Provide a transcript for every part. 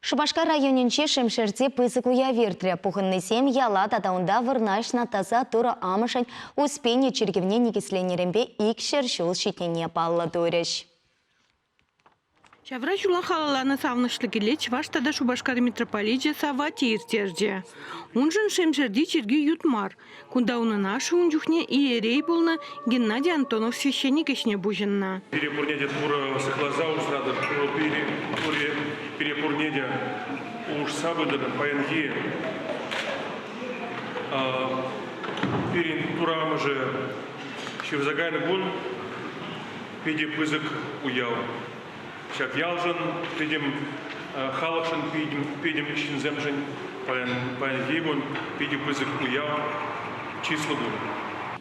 Шубашкар районинче шемшерде пызык уя вертре. Пухынный сем яла татаунда вырнашна таза тура амышань успение чергевне негисленерембе икшер шул щитене палла дуреш. Шавра жула халаланы савнышлыгеле Чываштада Шубашкар митрополития савати иртерже. Унжын шемшерди черги ютмар. Кунда наши унжухне иерей болна Геннадий Антонов священник ешне буженна. Перепурнедя тура сыклаза усрада, перепурнедя уж сабыдана паянги. Перин турам же шевзагайны гун, педи пызык уял. Шак ялжан, педим халакшан, педим шинземжен, паянги гун, педи пызык уял, число гун.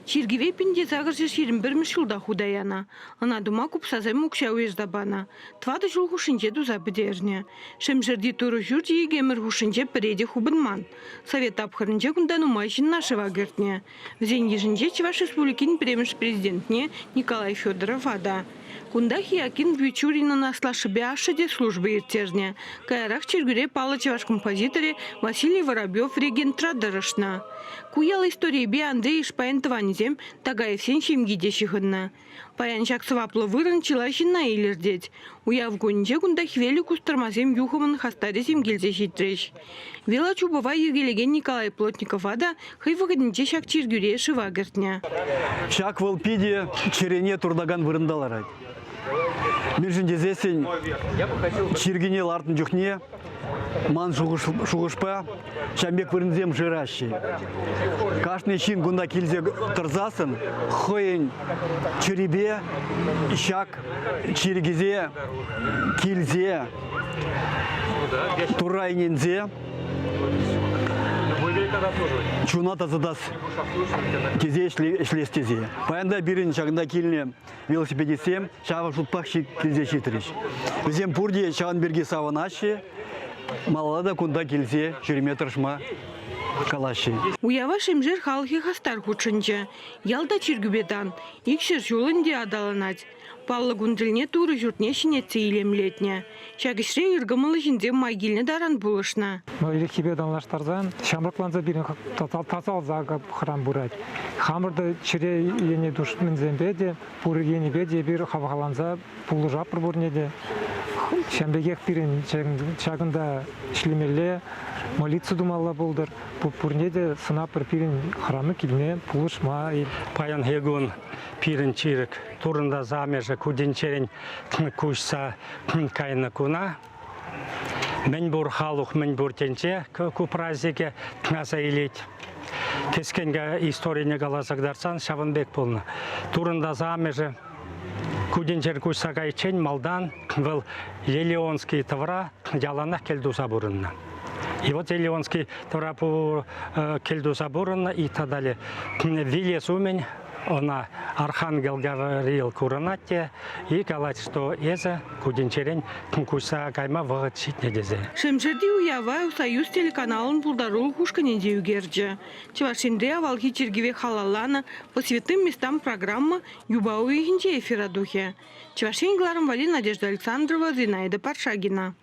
Чиргиве пинде загырже ширим бір мишылда худаяна. Ана дума купсазай мукша уездабана. Твада жул хушинче дуза бідерне. Шемшерди туру журди егемір хушинче переде хубынман. Совет апхарынче кундану майшин нашего гертне. Взен ежинче Чуваш республикин премьер президентне Николай Федоров ада. Кундахи Акин Бючурина насла шибе ашаде службы иртерне. Каярах чергюре пала Чуваш композиторе Василий Воробьев регент радарышна. Куяла история бе Андрей Ишпаентованизем Тагаев сен шемгиде шихынна. Паян шаксываплы вырын чилашинна илердеть. Уяв гонче кунда хвели кустармазем юхымын хастаресем гельзе хитреш. Вела чубова ергелеген Николай Плотников ада хай выходниче шак чергюре шивагертня. Шак волпиде черене турдаган вырындаларай. Межінде зесен чергене лартын жүхне, ман шуғышпа, шамбек вырынзем жиращи. Кашны чин гунда килзе тұрзасын, хойын черебе, шак чергезе, килзе, турайнензе, чуната задас кезе шлестезе. Паянда бирин шагында килне велосипедисем, шава шутпах килзе шитриш. Везем пурде шаган берге саванаши, малада кунда килзе череметршма калаши. Уява шемжер халхи хастар хучынче. Ялда чиргюбетан, икшер жолынде адаланать. Палла гундрильне туры журтне шинетсе илемлетне. Чагишре иргамылы жинде майгильне даран булышна. Ирехибе данлаштарзан, шамракланза бирин тазал зага храм бурать. Хамырды чире ене душ минзембеде, пуры ене беде бир хаваланза пулы жапыр бурнеде. Шамбегех бирин чагында шлемеле, молиться думала болдыр. Пурнеде сынапыр пирин храмы килне пулышма. Паян хегун пирин чирик турында замежа кудинчерин кушса кайна куна. Мен бур халух мен бур тенче ку празднике аса илет. Кескенге историяне галасагдарсан Шаванбек полна. Турында замежа кудинчер кушса кайчен малдан был Елеонский товара яланах келду забурынна. И вот Елеонский товара по кельду забурынна и так далее. Вилес умень. Она Архангел говорил куранате и говорит, что это кудинчерень куса кайма вагачит недезе. Шемшерди уява союз телеканалын пулдарул хушканеде югерже. Чувашинде авалхи чергиве халалана по святым местам программа юбауи хинче эфира духе. Чувашин Гларом Вали, Надежда Александрова, Зинаида Паршагина.